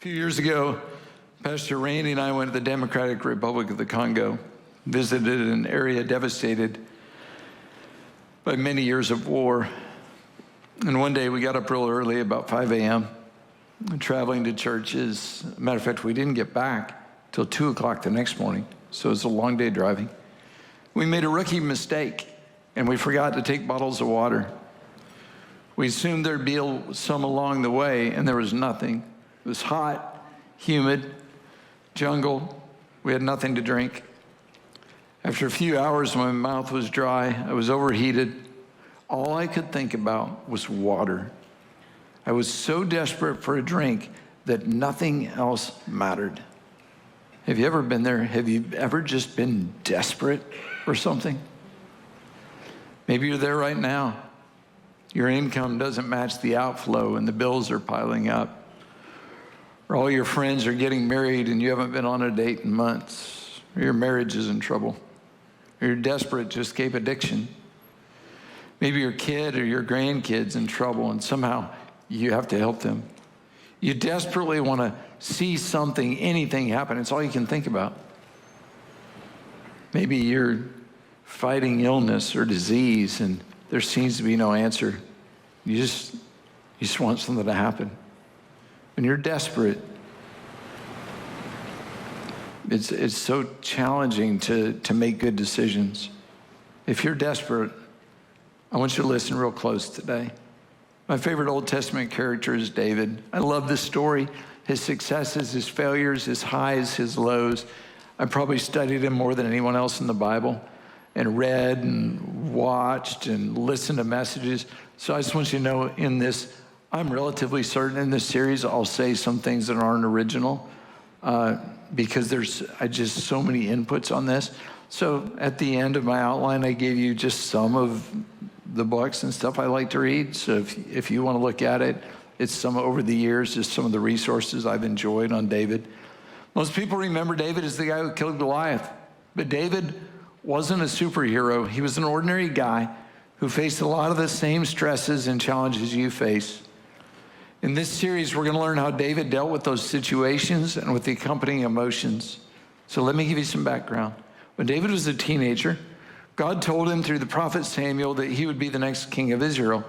few years ago, Pastor Randy and I went to the Democratic Republic of the Congo, visited an area devastated by many years of war. And one day we got up real early, about 5 a.m., traveling to churches. Matter of fact, we didn't get back till 2 o'clock the next morning, so it was a long day driving. We made a rookie mistake, and we forgot to take bottles of water. We assumed there'd be some along the way, and there was nothing. It was hot, humid, jungle. We had nothing to drink. After a few hours, my mouth was dry. I was overheated. All I could think about was water. I was so desperate for a drink that nothing else mattered. Have you ever been there? Have you ever just been desperate for something? Maybe you're there right now. Your income doesn't match the outflow and the bills are piling up. Or all your friends are getting married and you haven't been on a date in months. Or your marriage is in trouble. Or you're desperate to escape addiction. Maybe your kid or your grandkid's in trouble and somehow you have to help them. You desperately want to see something, anything happen. It's all you can think about. Maybe you're fighting illness or disease and there seems to be no answer. You just want something to happen. When you're desperate, it's so challenging to make good decisions. If you're desperate, I want you to listen real close today. My favorite Old Testament character is David. I love this story, his successes, his failures, his highs, his lows. I probably studied him more than anyone else in the Bible and read and watched and listened to messages. So I just want you to know in this, I'm relatively certain in this series I'll say some things that aren't original because there's just so many inputs on this. So at the end of my outline, I gave you just some of the books and stuff I like to read. So if you want to look at it, it's some over the years, just some of the resources I've enjoyed on David. Most people remember David as the guy who killed Goliath, but David wasn't a superhero. He was an ordinary guy who faced a lot of the same stresses and challenges you face. In this series, we're going to learn how David dealt with those situations and with the accompanying emotions. So let me give you some background. When David was a teenager, God told him through the prophet Samuel that he would be the next king of Israel,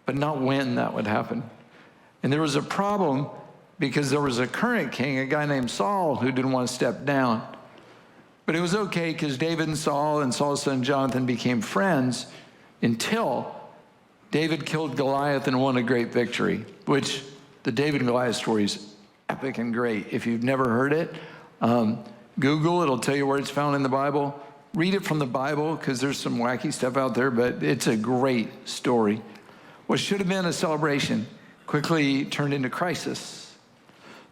but not when that would happen. And there was a problem because there was a current king, a guy named Saul, who didn't want to step down. But it was okay because David and Saul's son Jonathan became friends until David killed Goliath and won a great victory, which the David and Goliath story is epic and great. If you've never heard it, Google, it'll tell you where it's found in the Bible. Read it from the Bible because there's some wacky stuff out there, but it's a great story. What should have been a celebration quickly turned into crisis.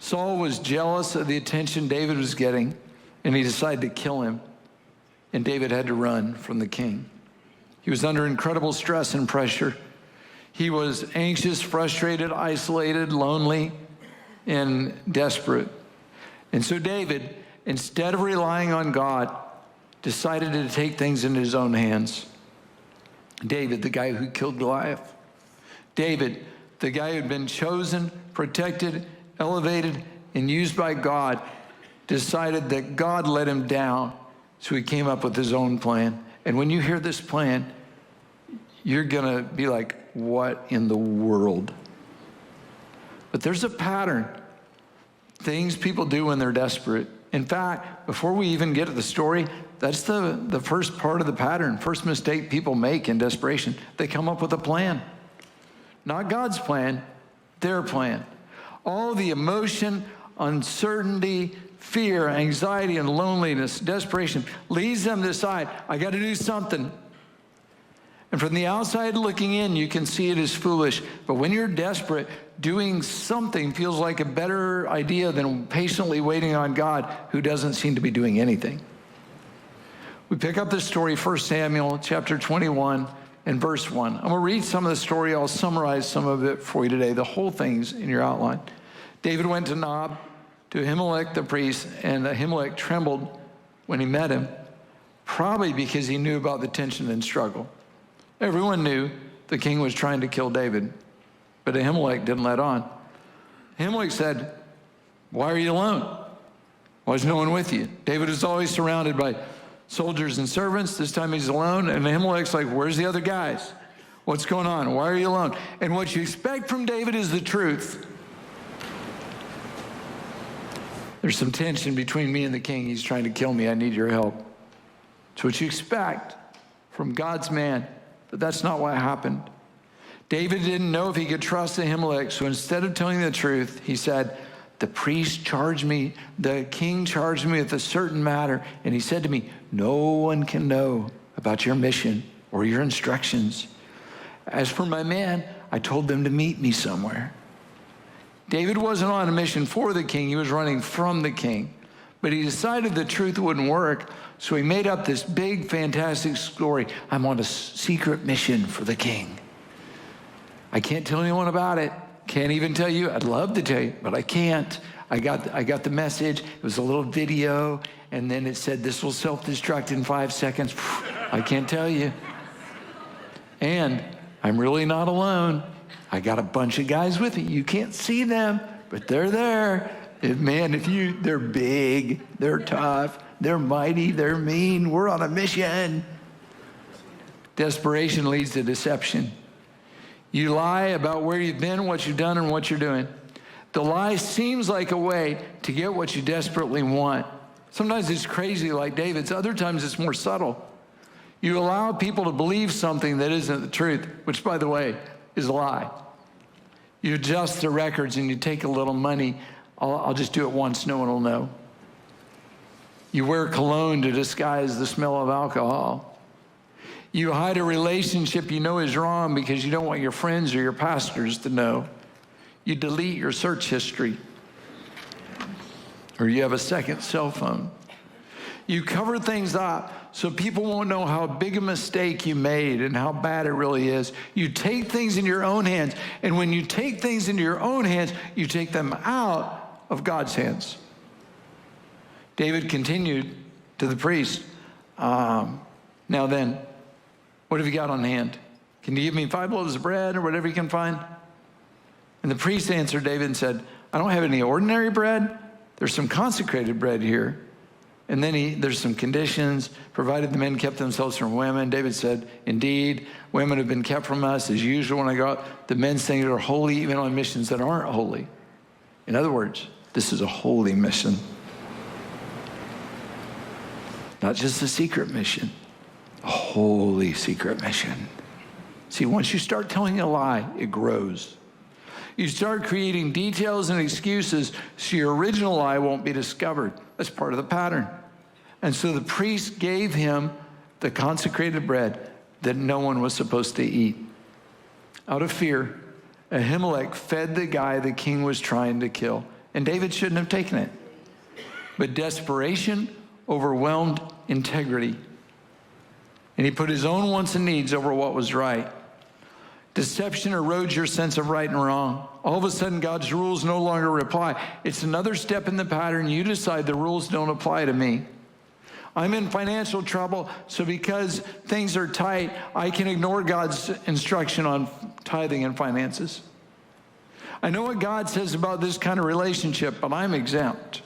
Saul was jealous of the attention David was getting, and he decided to kill him, and David had to run from the king. He was under incredible stress and pressure. He was anxious, frustrated, isolated, lonely, and desperate. And so David, instead of relying on God, decided to take things into his own hands. David, the guy who killed Goliath. David, the guy who'd been chosen, protected, elevated, and used by God, decided that God let him down, so he came up with his own plan. And when you hear this plan, you're gonna be like, what in the world? But there's a pattern. Things people do when they're desperate. In fact, before we even get to the story, that's the first part of the pattern, first mistake people make in desperation. They come up with a plan. Not God's plan, their plan. All the emotion, uncertainty, fear, anxiety, and loneliness, desperation, leads them to decide, I got to do something. And from the outside looking in, you can see it as foolish. But when you're desperate, doing something feels like a better idea than patiently waiting on God, who doesn't seem to be doing anything. We pick up this story, 1 Samuel chapter 21 and verse 1. I'm going to read some of the story. I'll summarize some of it for you today. The whole thing's in your outline. David went to Nob, to Ahimelech the priest, and Ahimelech trembled when he met him, probably because he knew about the tension and struggle. Everyone knew the king was trying to kill David, but Ahimelech didn't let on. Ahimelech said, Why are you alone? Why is no one with you? David is always surrounded by soldiers and servants. This time he's alone, and Ahimelech's like, where's the other guys? What's going on? Why are you alone? And what you expect from David is the truth. There's some tension between me and the king. He's trying to kill me. I need your help. It's what you expect from God's man, but that's not what happened. David didn't know if he could trust Ahimelech, so instead of telling the truth, he said, the king charged me with a certain matter, and he said to me, no one can know about your mission or your instructions. As for my men, I told them to meet me somewhere. David wasn't on a mission for the king, he was running from the king. But he decided the truth wouldn't work, so he made up this big, fantastic story. I'm on a secret mission for the king. I can't tell anyone about it. Can't even tell you. I'd love to tell you, but I can't. I got the message. It was a little video, and then it said, this will self-destruct in 5 seconds. I can't tell you. And I'm really not alone. I got a bunch of guys with me. You can't see them, but they're there. They're big, they're tough, they're mighty, they're mean. We're on a mission. Desperation leads to deception. You lie about where you've been, what you've done, and what you're doing. The lie seems like a way to get what you desperately want. Sometimes it's crazy like David's. Other times it's more subtle. You allow people to believe something that isn't the truth, which, by the way, is a lie. You adjust the records and you take a little money. I'll just do it once, no one will know. You wear cologne to disguise the smell of alcohol. You hide a relationship you know is wrong because you don't want your friends or your pastors to know. You delete your search history. Or you have a second cell phone. You cover things up so people won't know how big a mistake you made and how bad it really is. You take things in your own hands, and when you take things into your own hands, you take them out of God's hands. David continued to the priest, now then, what have you got on hand? Can you give me 5 loaves of bread or whatever you can find? And the priest answered David and said, I don't have any ordinary bread. There's some consecrated bread here. And then there's some conditions, provided the men kept themselves from women. David said, indeed, women have been kept from us as usual when I go out. The men's things are holy even on missions that aren't holy. In other words, this is a holy mission. Not just a secret mission, a holy secret mission. See, once you start telling a lie, it grows. You start creating details and excuses so your original lie won't be discovered. That's part of the pattern. And so the priest gave him the consecrated bread that no one was supposed to eat. Out of fear, Ahimelech fed the guy the king was trying to kill. And David shouldn't have taken it. But desperation overwhelmed integrity. And he put his own wants and needs over what was right. Deception erodes your sense of right and wrong. All of a sudden, God's rules no longer apply. It's another step in the pattern. You decide the rules don't apply to me. I'm in financial trouble, so because things are tight, I can ignore God's instruction on tithing and finances. I know what God says about this kind of relationship, but I'm exempt.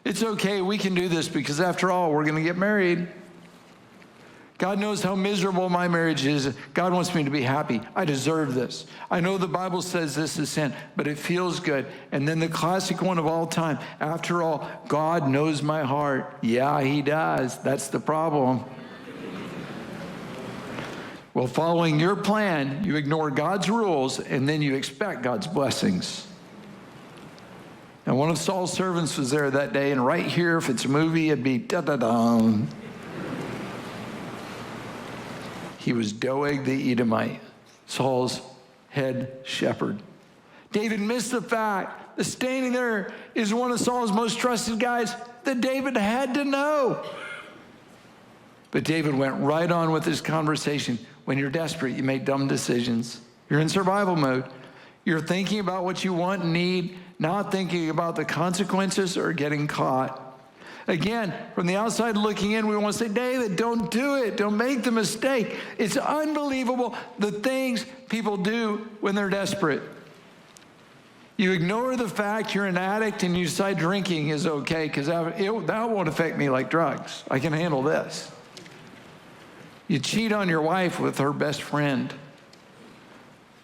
It's okay, we can do this because after all, we're going to get married. God knows how miserable my marriage is. God wants me to be happy. I deserve this. I know the Bible says this is sin, but it feels good. And then the classic one of all time, after all, God knows my heart. Yeah, he does. That's the problem. Well, following your plan, you ignore God's rules, and then you expect God's blessings. And one of Saul's servants was there that day, and right here, if it's a movie, it'd be da-da-da. He was Doeg the Edomite, Saul's head shepherd. David missed the fact that standing there is one of Saul's most trusted guys that David had to know. But David went right on with his conversation. When you're desperate, you make dumb decisions. You're in survival mode. You're thinking about what you want and need, not thinking about the consequences or getting caught. Again, from the outside looking in, we want to say, David, don't do it. Don't make the mistake. It's unbelievable the things people do when they're desperate. You ignore the fact you're an addict and you decide drinking is okay because that won't affect me like drugs. I can handle this. You cheat on your wife with her best friend.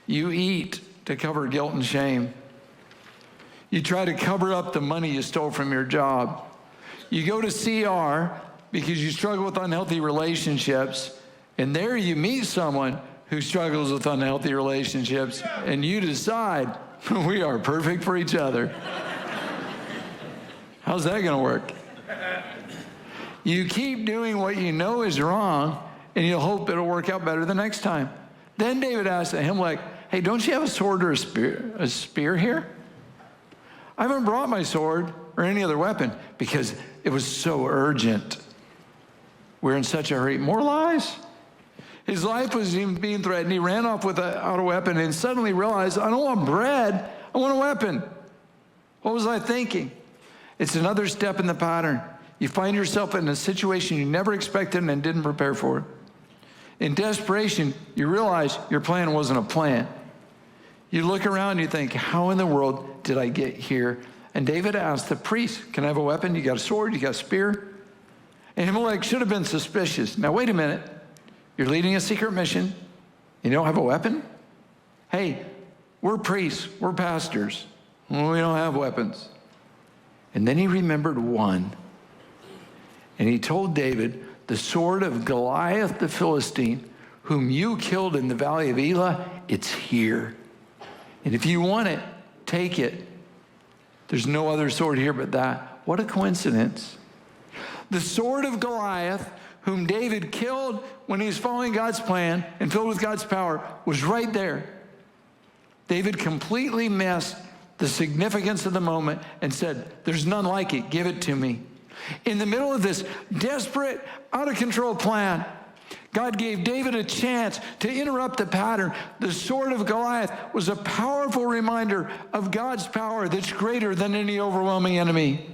You eat to cover guilt and shame. You try to cover up the money you stole from your job. You go to CR because you struggle with unhealthy relationships, and there you meet someone who struggles with unhealthy relationships, and you decide, we are perfect for each other. How's that going to work? You keep doing what you know is wrong, and you'll hope it'll work out better the next time. Then David asked Ahimelech, hey, don't you have a sword or a spear here? I haven't brought my sword or any other weapon because it was so urgent. We're in such a hurry. More lies. His life was even being threatened. He ran off without a weapon and suddenly realized, I don't want bread, I want a weapon. What was I thinking? It's another step in the pattern. You find yourself in a situation you never expected and didn't prepare for. In desperation, you realize your plan wasn't a plan. You look around and you think, how in the world did I get here? And David asked the priest, can I have a weapon? You got a sword? You got a spear? And Ahimelech should have been suspicious. Now, wait a minute. You're leading a secret mission. You don't have a weapon? Hey, we're priests. We're pastors. We don't have weapons. And then he remembered one. And he told David, the sword of Goliath the Philistine, whom you killed in the valley of Elah, it's here. And if you want it, take it. There's no other sword here but that. What a coincidence. The sword of Goliath, whom David killed when he was following God's plan and filled with God's power, was right there. David completely missed the significance of the moment and said, there's none like it, give it to me. In the middle of this desperate, out-of-control plan, God gave David a chance to interrupt the pattern. The sword of Goliath was a powerful reminder of God's power that's greater than any overwhelming enemy.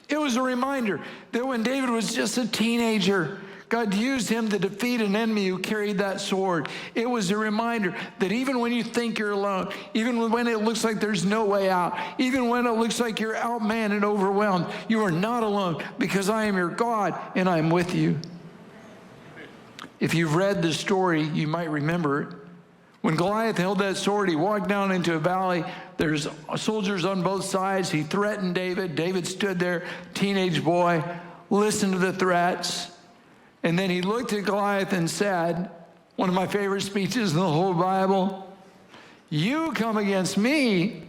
It was a reminder that when David was just a teenager, God used him to defeat an enemy who carried that sword. It was a reminder that even when you think you're alone, even when it looks like there's no way out, even when it looks like you're outmanned and overwhelmed, you are not alone because I am your God and I am with you. If you've read the story, you might remember it. When Goliath held that sword, he walked down into a valley. There's soldiers on both sides. He threatened David. David stood there, teenage boy, listened to the threats. And then he looked at Goliath and said, one of my favorite speeches in the whole Bible, you come against me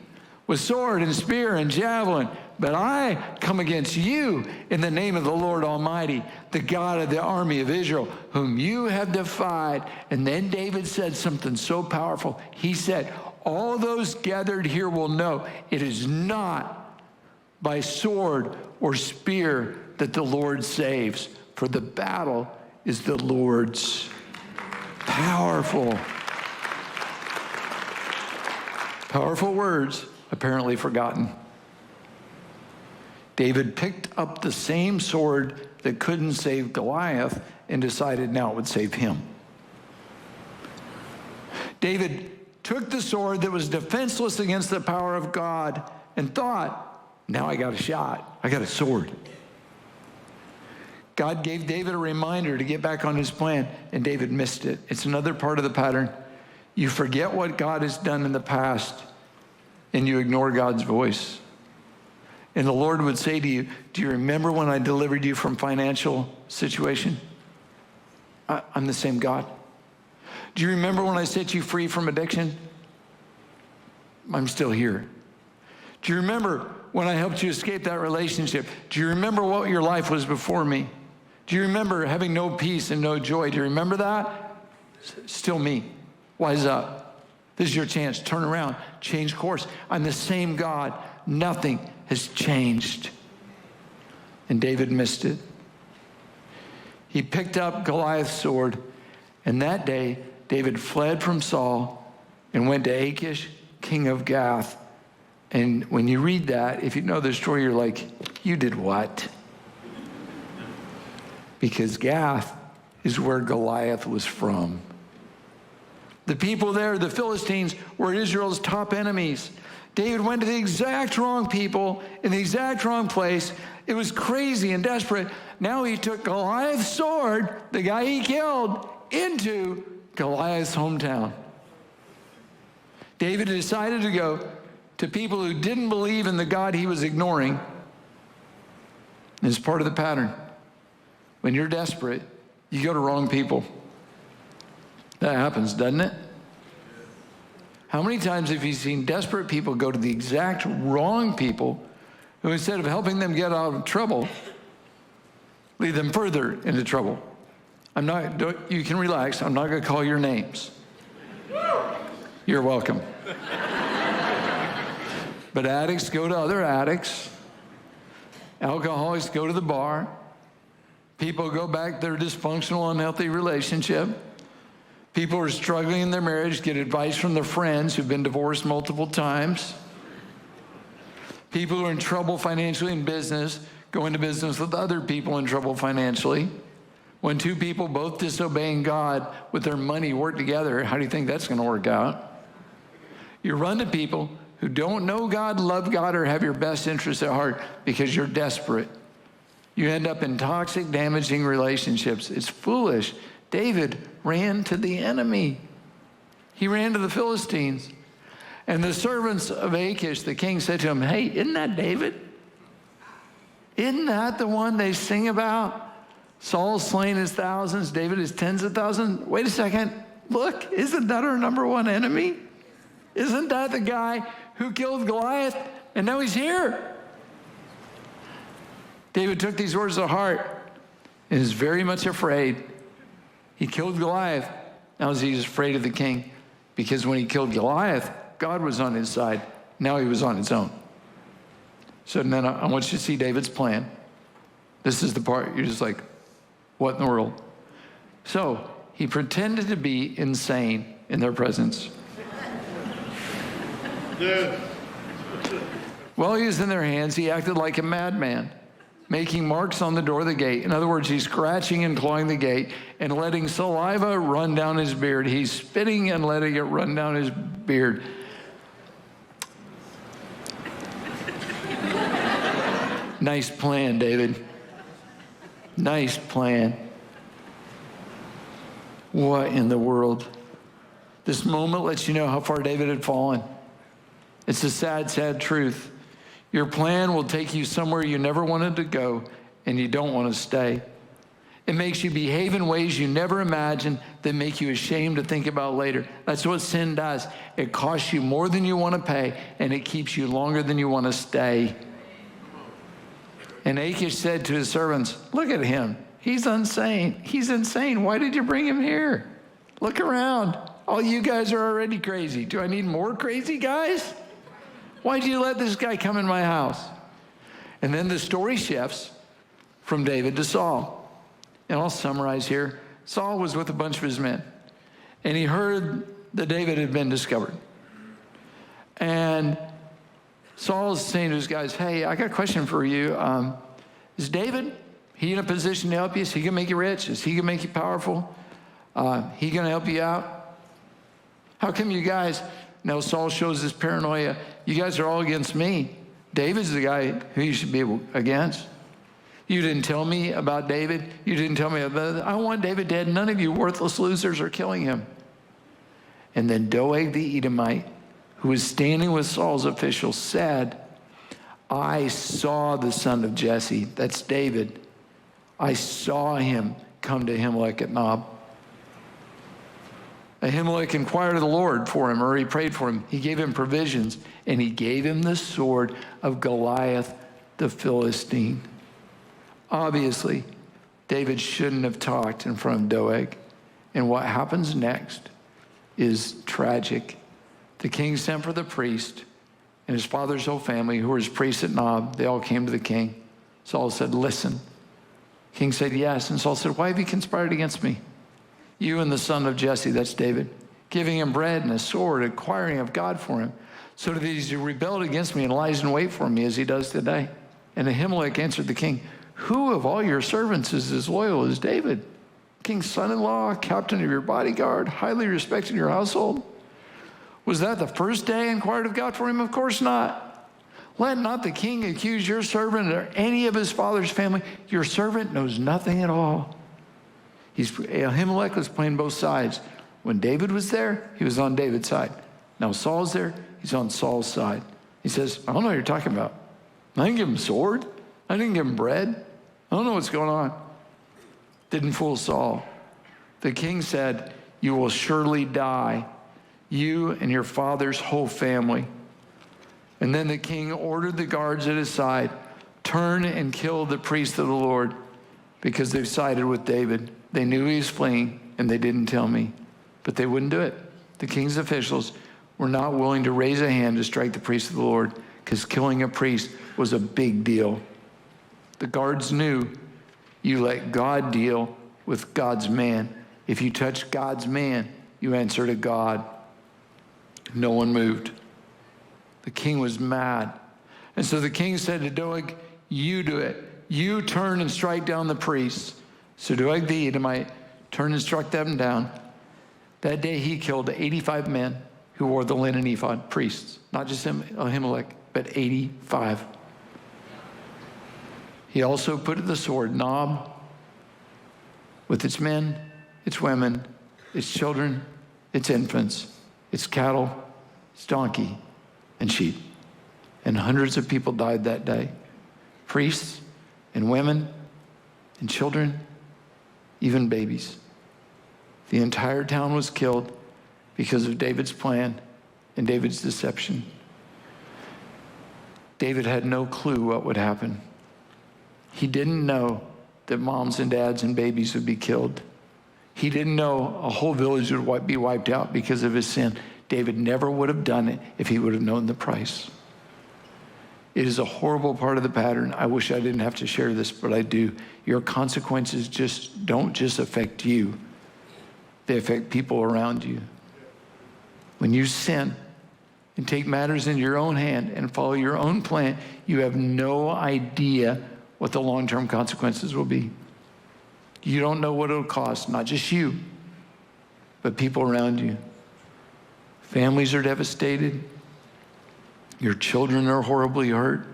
with sword and spear and javelin, but I come against you in the name of the Lord Almighty, the God of the army of Israel, whom you have defied. And then David said something so powerful. He said, all those gathered here will know it is not by sword or spear that the Lord saves, for the battle is the Lord's. Powerful. Powerful words, apparently forgotten. David picked up the same sword that couldn't save Goliath and decided now it would save him. David took the sword that was defenseless against the power of God and thought, now I got a shot. I got a sword. God gave David a reminder to get back on his plan, and David missed it. It's another part of the pattern. You forget what God has done in the past, and you ignore God's voice. And the Lord would say to you, do you remember when I delivered you from financial situation? I'm the same God. Do you remember when I set you free from addiction? I'm still here. Do you remember when I helped you escape that relationship? Do you remember what your life was before me? Do you remember having no peace and no joy? Do you remember that? Still me. Wise up. This is your chance. Turn around. Change course. I'm the same God. Nothing has changed. And David missed it. He picked up Goliath's sword, and that day David fled from Saul and went to Achish, king of Gath. And when you read that, if you know the story, you're like, you did what? Because Gath is where Goliath was from. The people there, the Philistines, were Israel's top enemies. David went to the exact wrong people in the exact wrong place. It was crazy and desperate. Now he took Goliath's sword, the guy he killed, into Goliath's hometown. David decided to go to people who didn't believe in the God he was ignoring. It's part of the pattern. When you're desperate, you go to wrong people. That happens, doesn't it? How many times have you seen desperate people go to the exact wrong people who, instead of helping them get out of trouble, lead them further into trouble? You can relax. I'm not going to call your names. You're welcome. But addicts go to other addicts. Alcoholics go to the bar. People go back to their dysfunctional, unhealthy relationship. People who are struggling in their marriage get advice from their friends who've been divorced multiple times. People who are in trouble financially in business go into business with other people in trouble financially. When two people both disobeying God with their money work together, how do you think that's going to work out? You run to people who don't know God, love God, or have your best interests at heart because you're desperate. You end up in toxic, damaging relationships. It's foolish. David ran to the enemy. He ran to the Philistines. And the servants of Achish, the king, said to him, hey, isn't that David? Isn't that the one they sing about? Saul's slain his thousands, David his tens of thousands. Wait a second. Look, isn't that our number one enemy? Isn't that the guy who killed Goliath? And now he's here. David took these words to heart and is very much afraid. He killed Goliath. Now he's afraid of the king because when he killed Goliath, God was on his side. Now he was on his own. So then I want you to see David's plan. This is the part you're just like, what in the world? So he pretended to be insane in their presence. While he was in their hands, he acted like a madman, making marks on the door of the gate. In other words, he's scratching and clawing the gate and letting saliva run down his beard. He's spitting and letting it run down his beard. Nice plan, David. Nice plan. What in the world? This moment lets you know how far David had fallen. It's a sad, sad truth. Your plan will take you somewhere you never wanted to go, and you don't want to stay. It makes you behave in ways you never imagined that make you ashamed to think about later. That's what sin does. It costs you more than you want to pay, and it keeps you longer than you want to stay. And Achish said to his servants, look at him. He's insane. He's insane. Why did you bring him here? Look around. All you guys are already crazy. Do I need more crazy guys? Why did you let this guy come in my house? And then the story shifts from David to Saul. And I'll summarize here. Saul was with a bunch of his men, and he heard that David had been discovered. And Saul is saying to his guys, hey, I got a question for you. Is David, he in a position to help you? Is he going to make you rich? Is he going to make you powerful? He going to help you out? How come you guys, now Saul shows his paranoia, you guys are all against me. David's the guy who you should be against. You didn't tell me about David. You didn't tell me about, I want David dead. None of you worthless losers are killing him. And then Doeg the Edomite, who was standing with Saul's officials, said, I saw the son of Jesse, that's David. I saw him come to Ahimelech at Nob. Ahimelech inquired of the Lord for him, or he prayed for him. He gave him provisions, and he gave him the sword of Goliath the Philistine. Obviously, David shouldn't have talked in front of Doeg. And what happens next is tragic. The king sent for the priest and his father's whole family, who were his priests at Nob. They all came to the king. Saul said, listen. King said, yes. And Saul said, why have you conspired against me? You and the son of Jesse, that's David, giving him bread and a sword, inquiring of God for him, so that he's rebelled against me and lies in wait for me as he does today. And Ahimelech answered the king, who of all your servants is as loyal as David? King's son-in-law, captain of your bodyguard, highly respected in your household? Was that the first day I inquired of God for him? Of course not. Let not the king accuse your servant or any of his father's family. Your servant knows nothing at all. Ahimelech was playing both sides. When David was there, he was on David's side. Now Saul's there, he's on Saul's side. He says, I don't know what you're talking about. I didn't give him a sword. I didn't give him bread. I don't know what's going on. Didn't fool Saul. The king said, you will surely die, you and your father's whole family. And then the king ordered the guards at his side, turn and kill the priests of the Lord, because they've sided with David. They knew he was fleeing, and they didn't tell me. But they wouldn't do it. The king's officials were not willing to raise a hand to strike the priests of the Lord, because killing a priest was a big deal. The guards knew you let God deal with God's man. If you touch God's man, you answer to God. No one moved. The king was mad. And so the king said to Doeg, you do it. You turn and strike down the priests. So Doeg the Edomite turned and struck them down. That day he killed 85 men who wore the linen ephod, priests. Not just Ahimelech, but 85. He also put to the sword Nob with its men, its women, its children, its infants, its cattle, its donkey, and sheep. And hundreds of people died that day. Priests and women and children, even babies. The entire town was killed because of David's plan and David's deception. David had no clue what would happen. He didn't know that moms and dads and babies would be killed. He didn't know a whole village would be wiped out because of his sin. David never would have done it if he would have known the price. It is a horrible part of the pattern. I wish I didn't have to share this, but I do. Your consequences don't just affect you. They affect people around you. When you sin and take matters into your own hand and follow your own plan, you have no idea what the long-term consequences will be. You don't know what it'll cost, not just you, but people around you. Families are devastated. Your children are horribly hurt.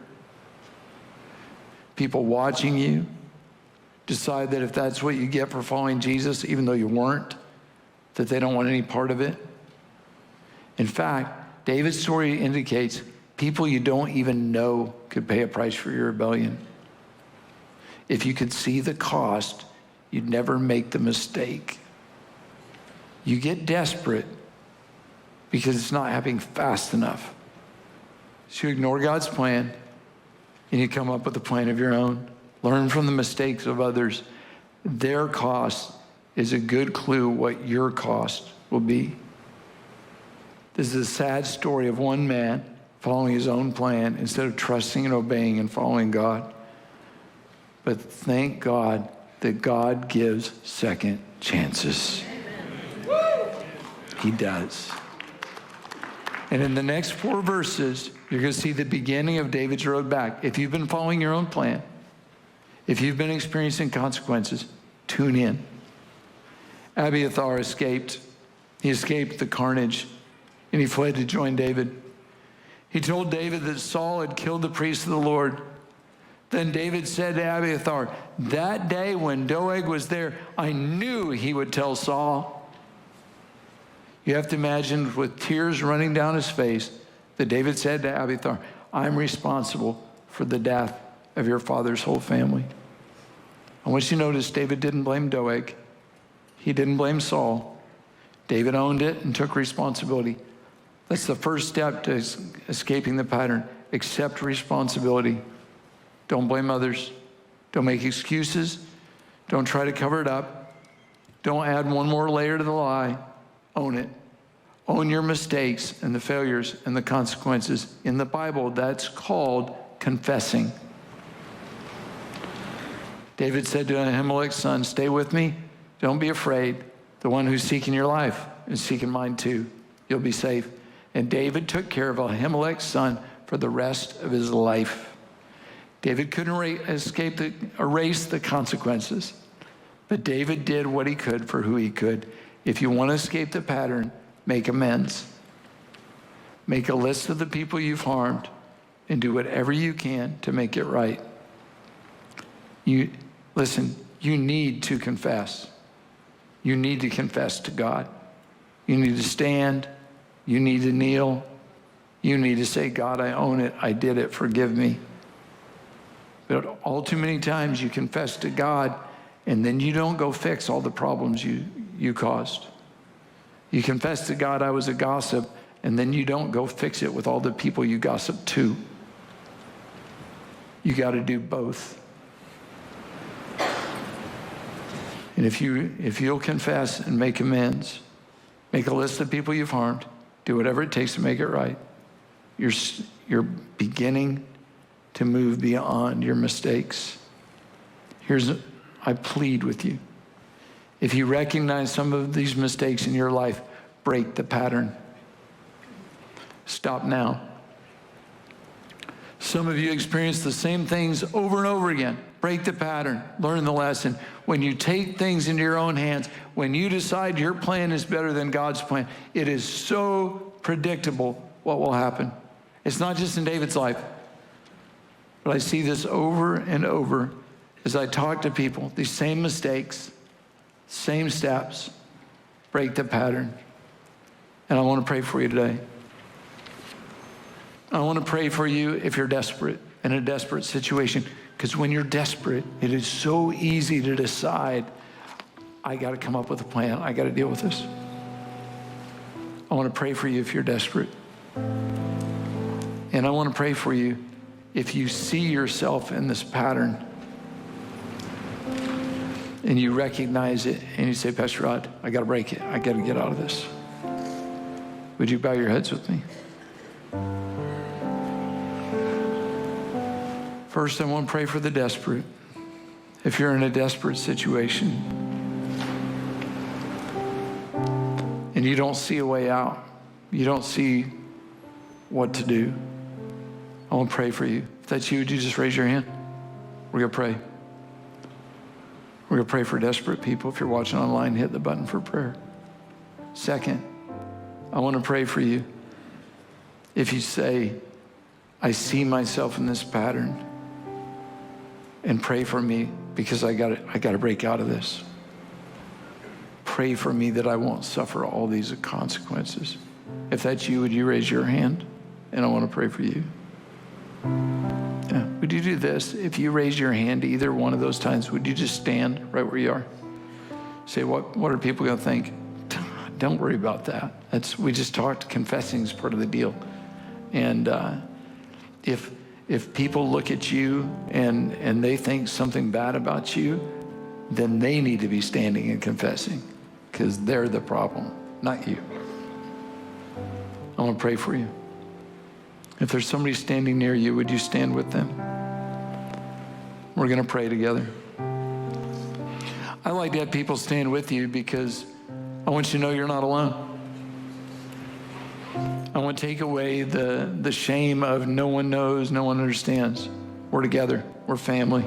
People watching you decide that if that's what you get for following Jesus, even though you weren't, that they don't want any part of it. In fact, David's story indicates people you don't even know could pay a price for your rebellion. If you could see the cost, you'd never make the mistake. You get desperate because it's not happening fast enough. So you ignore God's plan and you come up with a plan of your own. Learn from the mistakes of others. Their cost is a good clue what your cost will be. This is a sad story of one man following his own plan instead of trusting and obeying and following God. But thank God that God gives second chances. He does. And in the next 4 verses, you're going to see the beginning of David's road back. If you've been following your own plan, if you've been experiencing consequences, tune in. Abiathar escaped. He escaped the carnage, and he fled to join David. He told David that Saul had killed the priests of the Lord. Then David said to Abiathar, that day when Doeg was there, I knew he would tell Saul. You have to imagine with tears running down his face that David said to Abiathar, I'm responsible for the death of your father's whole family. I want you to notice David didn't blame Doeg. He didn't blame Saul. David owned it and took responsibility. That's the first step to escaping the pattern. Accept responsibility. Don't blame others. Don't make excuses. Don't try to cover it up. Don't add one more layer to the lie. Own it. Own your mistakes and the failures and the consequences. In the Bible, that's called confessing. David said to Ahimelech's son, stay with me. Don't be afraid. The one who's seeking your life is seeking mine too. You'll be safe. And David took care of Ahimelech's son for the rest of his life. David couldn't erase the consequences, but David did what he could for who he could. If you want to escape the pattern, make amends. Make a list of the people you've harmed and do whatever you can to make it right. Listen, you need to confess. You need to confess to God. You need to stand. You need to kneel. You need to say, God, I own it. I did it. Forgive me. But all too many times you confess to God and then you don't go fix all the problems you caused. You confess to God, I was a gossip, and then you don't go fix it with all the people you gossip to. You got to do both. And if you'll confess and make amends, make a list of people you've harmed, do whatever it takes to make it right, you're beginning to move beyond your mistakes. I plead with you. If you recognize some of these mistakes in your life, break the pattern. Stop now. Some of you experience the same things over and over again. Break the pattern. Learn the lesson. When you take things into your own hands, when you decide your plan is better than God's plan, it is so predictable what will happen. It's not just in David's life, but I see this over and over as I talk to people. These same mistakes, same steps, break the pattern. And I want to pray for you today. I want to pray for you if you're desperate, in a desperate situation. Because when you're desperate, it is so easy to decide, I got to come up with a plan. I got to deal with this. I want to pray for you if you're desperate. And I want to pray for you if you see yourself in this pattern and you recognize it and you say, Pastor Rod, I got to break it. I got to get out of this. Would you bow your heads with me? First, I want to pray for the desperate. If you're in a desperate situation and you don't see a way out, you don't see what to do, I want to pray for you. If that's you, would you just raise your hand? We're going to pray. We're going to pray for desperate people. If you're watching online, hit the button for prayer. Second, I want to pray for you. If you say, I see myself in this pattern, and pray for me because I got to break out of this. Pray for me that I won't suffer all these consequences. If that's you, would you raise your hand? And I want to pray for you. Yeah. Would you do this? If you raise your hand either one of those times, would you just stand right where you are? Say, what are people going to think? Don't worry about that. We just talked. Confessing is part of the deal. And if people look at you and they think something bad about you, then they need to be standing and confessing because they're the problem, not you. I want to pray for you. If there's somebody standing near you, would you stand with them? We're going to pray together. I like to have people stand with you because I want you to know you're not alone. I want to take away the shame of no one knows, no one understands. We're together. We're family.